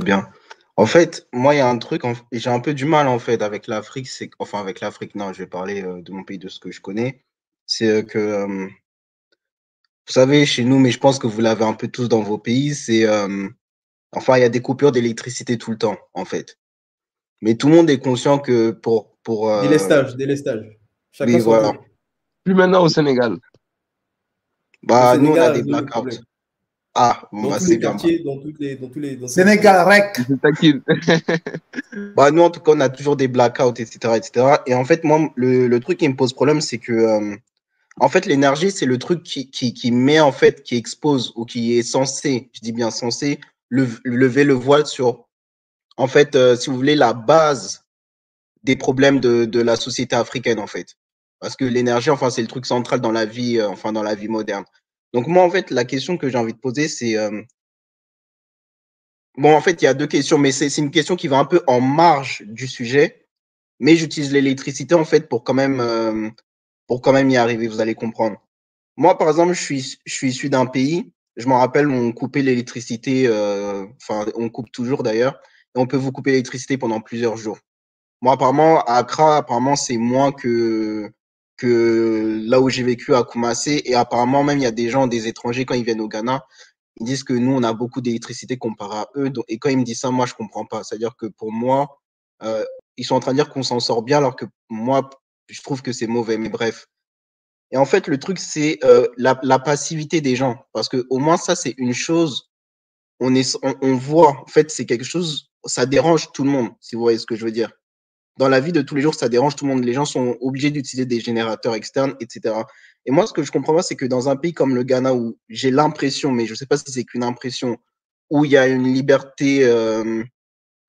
bien. En fait, moi, il y a un truc, j'ai un peu du mal en fait avec l'Afrique, enfin avec l'Afrique, non, je vais parler de mon pays, de ce que je connais. C'est que, vous savez, chez nous, mais je pense que vous l'avez un peu tous dans vos pays, enfin, il y a des coupures d'électricité tout le temps, en fait. Mais tout le monde est conscient que Délestage, délestage. Chacun oui, son voilà. tour. Plus maintenant au Sénégal. Le Bah, nous, on Sénégal a a des résolu le blackouts. problème. Ah, bon, Dans bah, tous c'est les bien. Bah. quartiers, dans tous les Sénégal, rec. Je taquine. Bah, nous, en tout cas, on a toujours des blackouts, etc., etc. Et en fait, moi, le truc qui me pose problème, c'est que, en fait, l'énergie, c'est le truc qui met, en fait, qui expose ou qui est censé, je dis bien censé, lever le voile sur, en fait, si vous voulez, la base des problèmes de la société africaine, en fait. Parce que l'énergie, enfin, c'est le truc central dans la vie, enfin, dans la vie moderne. Donc, moi, en fait, la question que j'ai envie de poser, c'est, bon, en fait, il y a deux questions, mais c'est une question qui va un peu en marge du sujet, mais j'utilise l'électricité, en fait, pour quand même y arriver, vous allez comprendre. Moi, par exemple, je suis issu d'un pays, je m'en rappelle, on coupait l'électricité, enfin, on coupe toujours d'ailleurs, et on peut vous couper l'électricité pendant plusieurs jours. Moi, apparemment, à Accra, apparemment, c'est moins que là où j'ai vécu à Koumassé, et apparemment, même, il y a des gens, des étrangers, quand ils viennent au Ghana, ils disent que nous, on a beaucoup d'électricité comparé à eux, et quand ils me disent ça, moi, je comprends pas. C'est-à-dire que pour moi, euh, ils sont en train de dire qu'on s'en sort bien, alors que moi, je trouve que c'est mauvais, mais bref. Et en fait, le truc, c'est la passivité des gens. Parce que au moins, ça, c'est une chose, on voit, en fait, c'est quelque chose, ça dérange tout le monde, si vous voyez ce que je veux dire. Dans la vie de tous les jours, ça dérange tout le monde. Les gens sont obligés d'utiliser des générateurs externes, etc. Et moi, ce que je comprends pas, c'est que dans un pays comme le Ghana, où j'ai l'impression, mais je ne sais pas si c'est qu'une impression, où il y a une liberté, je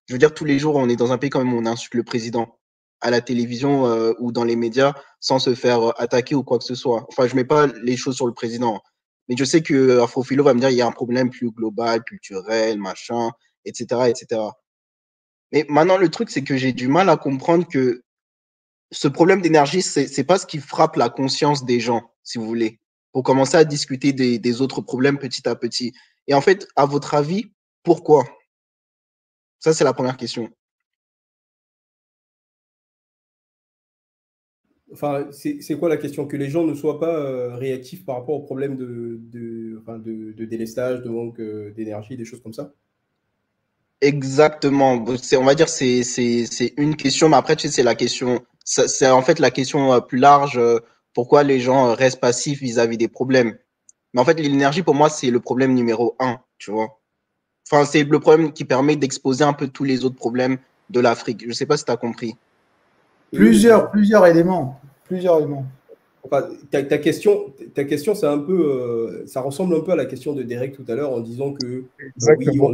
veux dire, tous les jours, on est dans un pays quand même où on insulte le président à la télévision ou dans les médias sans se faire attaquer ou quoi que ce soit. Enfin, je mets pas les choses sur le président. Mais je sais que Afrofilo va me dire il y a un problème plus global, culturel, machin, etc., etc. Mais maintenant, le truc, c'est que j'ai du mal à comprendre que ce problème d'énergie, c'est pas ce qui frappe la conscience des gens, si vous voulez, pour commencer à discuter des autres problèmes petit à petit. Et en fait, à votre avis, pourquoi? Ça, c'est la première question. Enfin, c'est quoi la question? Que les gens ne soient pas réactifs par rapport au problème de délestage, de manque d'énergie, des choses comme ça? Exactement. On va dire c'est une question, mais après tu sais c'est la question, c'est en fait la question plus large. Pourquoi les gens restent passifs vis-à-vis des problèmes? Mais en fait l'énergie pour moi c'est le problème numéro un, tu vois. Enfin c'est le problème qui permet d'exposer un peu tous les autres problèmes de l'Afrique. Je sais pas si tu as compris. Oui, oui, bien sûr. Plusieurs éléments. Plusieurs éléments. Enfin, ta question, c'est un peu, ça ressemble un peu à la question de Derek tout à l'heure en disant que oui, Exactement.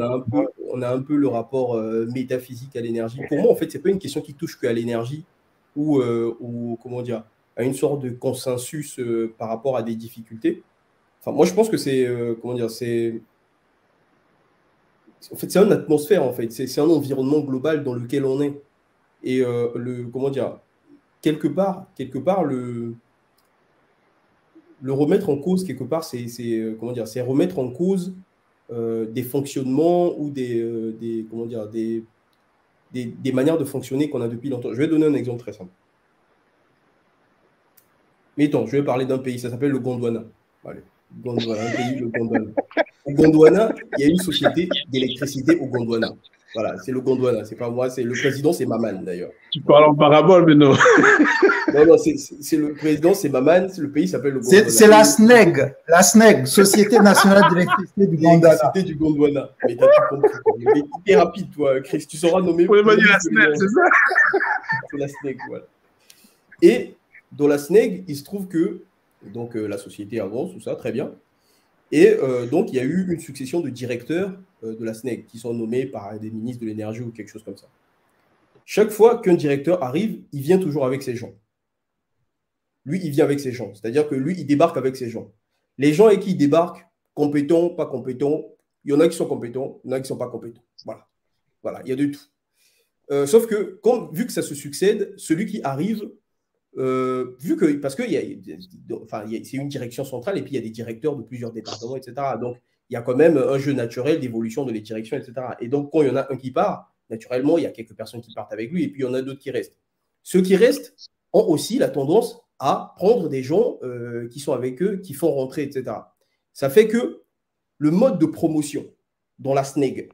on a un peu le rapport métaphysique à l'énergie. Pour moi, en fait, c'est pas une question qui touche qu'à l'énergie ou comment dire, à une sorte de consensus par rapport à des difficultés. Enfin, moi, je pense que c'est comment dire, en fait, c'est une atmosphère en fait, c'est un environnement global dans lequel on est et comment dire, quelque part le remettre en cause, quelque part, comment dire, c'est remettre en cause des fonctionnements ou comment dire, des manières de fonctionner qu'on a depuis longtemps. Je vais donner un exemple très simple. Mettons, je vais parler d'un pays, ça s'appelle le Gondwana. Allez, Gondwana, un pays, le Gondwana. Au Gondwana, il y a une société d'électricité au Gondwana. Voilà, c'est le Gondwana, c'est pas moi, c'est le président, c'est Maman d'ailleurs. Tu parles en parabole, mais non. Non, non, c'est le président, c'est Maman, le pays s'appelle le Gondwana. C'est la SNEG, Société nationale d'électricité du Gondwana. L'électricité du Gondwana. Mais t'as tout compris. T'es rapide, toi, Chris. Tu sauras nommer. Vous pouvez dire la SNEL, c'est ça? C'est la SNEG, voilà. Et dans la SNEG, il se trouve que donc, la société avance, tout ça, très bien. Et donc, il y a eu une succession de directeurs de la SNEG qui sont nommés par des ministres de l'énergie ou quelque chose comme ça. Chaque fois qu'un directeur arrive, il vient toujours avec ses gens. Lui, il vient avec ses gens. C'est-à-dire que lui, il débarque avec ses gens. Les gens avec qui il débarque, compétents, pas compétents, il y en a qui sont compétents, il y en a qui ne sont pas compétents. Voilà. Voilà, il y a de tout. Sauf que, vu que ça se succède, celui qui arrive, parce que c'est une direction centrale et puis il y a des directeurs de plusieurs départements, etc. Donc, il y a quand même un jeu naturel d'évolution de les directions, etc. Et donc, quand il y en a un qui part, naturellement, il y a quelques personnes qui partent avec lui et puis il y en a d'autres qui restent. Ceux qui restent ont aussi la tendance à prendre des gens qui sont avec eux, qui font rentrer, etc. Ça fait que le mode de promotion dans la SNEG,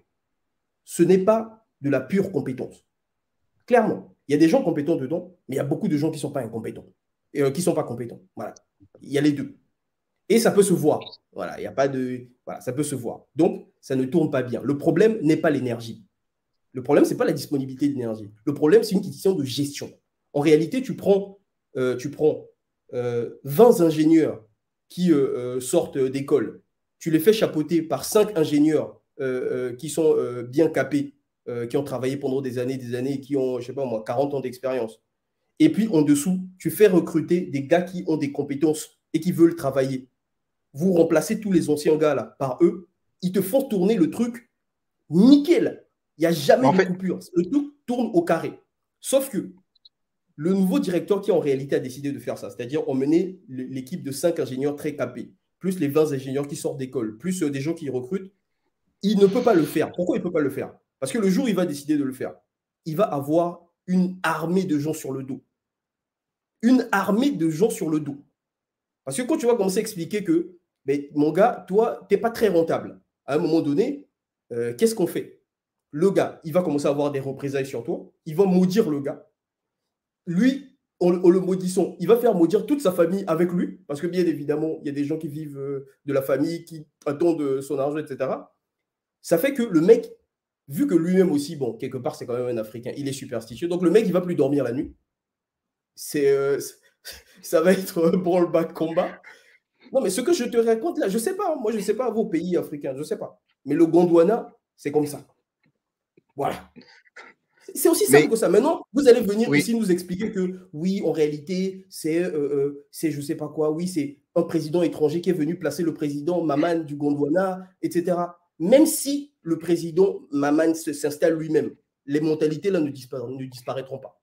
ce n'est pas de la pure compétence. Clairement, il y a des gens compétents dedans, mais il y a beaucoup de gens qui ne sont pas incompétents, qui ne sont pas compétents. Voilà. Il y a les deux. Et ça peut se voir. Voilà, il n'y a pas de. Voilà, ça peut se voir. Donc, ça ne tourne pas bien. Le problème n'est pas l'énergie. Le problème, ce n'est pas la disponibilité d'énergie. Le problème, c'est une question de gestion. En réalité, tu prends 20 ingénieurs qui sortent d'école, tu les fais chapeauter par 5 ingénieurs qui sont bien capés, qui ont travaillé pendant des années et qui ont, je ne sais pas moi, 40 ans d'expérience. Et puis, en dessous, tu fais recruter des gars qui ont des compétences et qui veulent travailler. Vous remplacez tous les anciens gars là par eux, ils te font tourner le truc nickel. Il n'y a jamais de coupure. Le truc tourne au carré. Sauf que le nouveau directeur qui en réalité a décidé de faire ça, c'est-à-dire emmener l'équipe de 5 ingénieurs très capés, plus les 20 ingénieurs qui sortent d'école, plus des gens qui recrutent, il ne peut pas le faire. Pourquoi il ne peut pas le faire? Parce que le jour où il va décider de le faire, il va avoir une armée de gens sur le dos. Une armée de gens sur le dos. Parce que quand tu vas commencer à expliquer que, mais mon gars, toi, tu n'es pas très rentable. À un moment donné, qu'est-ce qu'on fait? Le gars, il va commencer à avoir des représailles sur toi. Il va maudire le gars. Lui, en le maudissant, il va faire maudire toute sa famille avec lui. Parce que bien évidemment, il y a des gens qui vivent de la famille, qui attendent son argent, etc. Ça fait que le mec, vu que lui-même aussi, bon, quelque part, c'est quand même un Africain, il est superstitieux. Donc le mec, il ne va plus dormir la nuit. Ça va être branle-bas de combat. Non, mais ce que je te raconte là, je ne sais pas. Moi, je ne sais pas vos pays africains, je ne sais pas. Mais le Gondwana, c'est comme ça. Voilà. C'est aussi simple que ça. Maintenant, vous allez venir ici nous expliquer que oui, en réalité, c'est je ne sais pas quoi. Oui, c'est un président étranger qui est venu placer le président Maman du Gondwana, etc. Même si le président Maman s'installe lui-même, les mentalités là ne disparaîtront pas.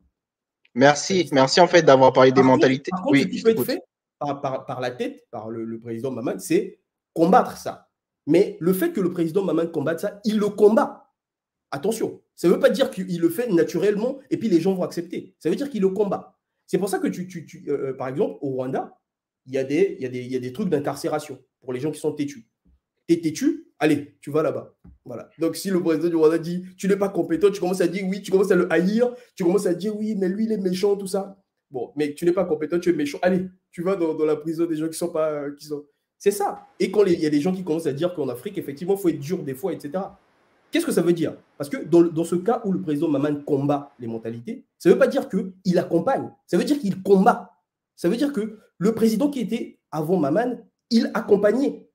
Merci en fait d'avoir parlé des mentalités. Par contre, ce qui peut être fait par la tête, par le président Maman, c'est combattre ça. Mais le fait que le président Maman combatte ça, il le combat. Attention, ça ne veut pas dire qu'il le fait naturellement et puis les gens vont accepter. Ça veut dire qu'il le combat. C'est pour ça que par exemple, au Rwanda, il y a des trucs d'incarcération pour les gens qui sont têtus. Tu es têtu, allez, tu vas là-bas. Voilà. Donc, si le président du Rwanda dit tu n'es pas compétent, tu commences à dire oui, tu commences à le haïr, tu commences à dire oui, mais lui, il est méchant, tout ça. Bon, mais tu n'es pas compétent, tu es méchant. Allez, tu vas dans la prison des gens qui sont pas. C'est ça. Et quand il y a des gens qui commencent à dire qu'en Afrique, effectivement, il faut être dur des fois, etc. Qu'est-ce que ça veut dire? Parce que dans ce cas où le président Maman combat les mentalités, ça ne veut pas dire qu'il accompagne, ça veut dire qu'il combat. Ça veut dire que le président qui était avant Maman, il accompagnait.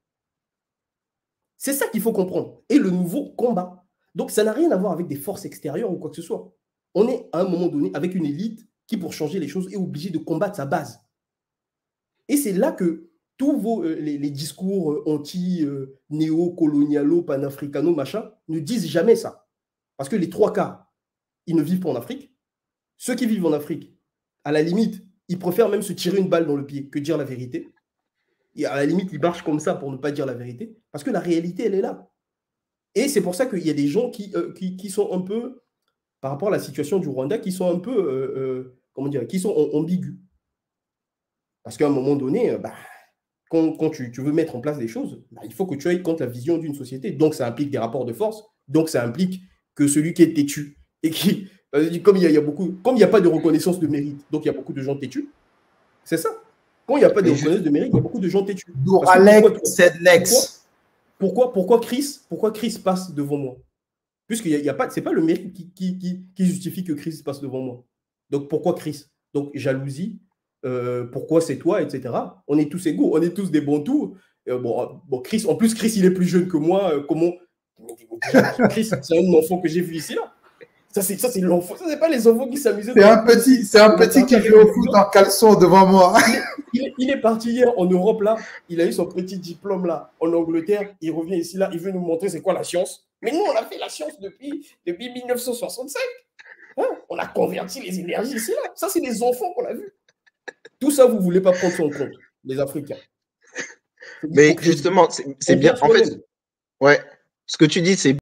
C'est ça qu'il faut comprendre. Et le nouveau combat. Donc, ça n'a rien à voir avec des forces extérieures ou quoi que ce soit. On est à un moment donné avec une élite qui, pour changer les choses, est obligée de combattre sa base. Et c'est là que tous les discours anti-néo-colonialo, panafricano, machin, ne disent jamais ça. Parce que les 3/4, ils ne vivent pas en Afrique. Ceux qui vivent en Afrique, à la limite, ils préfèrent même se tirer une balle dans le pied que dire la vérité. Et à la limite, ils marchent comme ça pour ne pas dire la vérité. Parce que la réalité, elle est là. Et c'est pour ça qu'il y a des gens qui sont un peu, par rapport à la situation du Rwanda, qui sont un peu, qui sont ambigus. Parce qu'à un moment donné, quand tu veux mettre en place des choses, il faut que tu ailles contre la vision d'une société. Donc, ça implique des rapports de force. Donc, ça implique que celui qui est têtu et qui, comme il n'y a pas de reconnaissance de mérite, donc il y a beaucoup de gens têtus. C'est ça. Quand il n'y a pas de reconnaissance de mérite, il y a beaucoup de gens têtus. Pourquoi Chris passe devant moi? Puisqu'il n'y a pas, c'est pas le mérite qui justifie que Chris passe devant moi. Donc, pourquoi Chris? Donc, jalousie. Pourquoi c'est toi, etc. On est tous égaux, on est tous des bons tours. Chris, en plus, Chris, il est plus jeune que moi. Comment Chris, c'est un enfant que j'ai vu ici là. Ça, c'est l'enfant. Ça, c'est pas les enfants qui s'amusaient. C'est un petit qui joue au foot en caleçon devant moi. Il est parti hier en Europe là. Il a eu son petit diplôme là en Angleterre. Il revient ici là. Il veut nous montrer c'est quoi la science. Mais nous, on a fait la science depuis 1965. Hein, on a converti les énergies ici là. Ça, c'est des enfants qu'on a vus. Tout ça, vous ne voulez pas prendre ça en compte, les Africains. Mais justement, c'est bien. En fait, Ouais. Ce que tu dis, c'est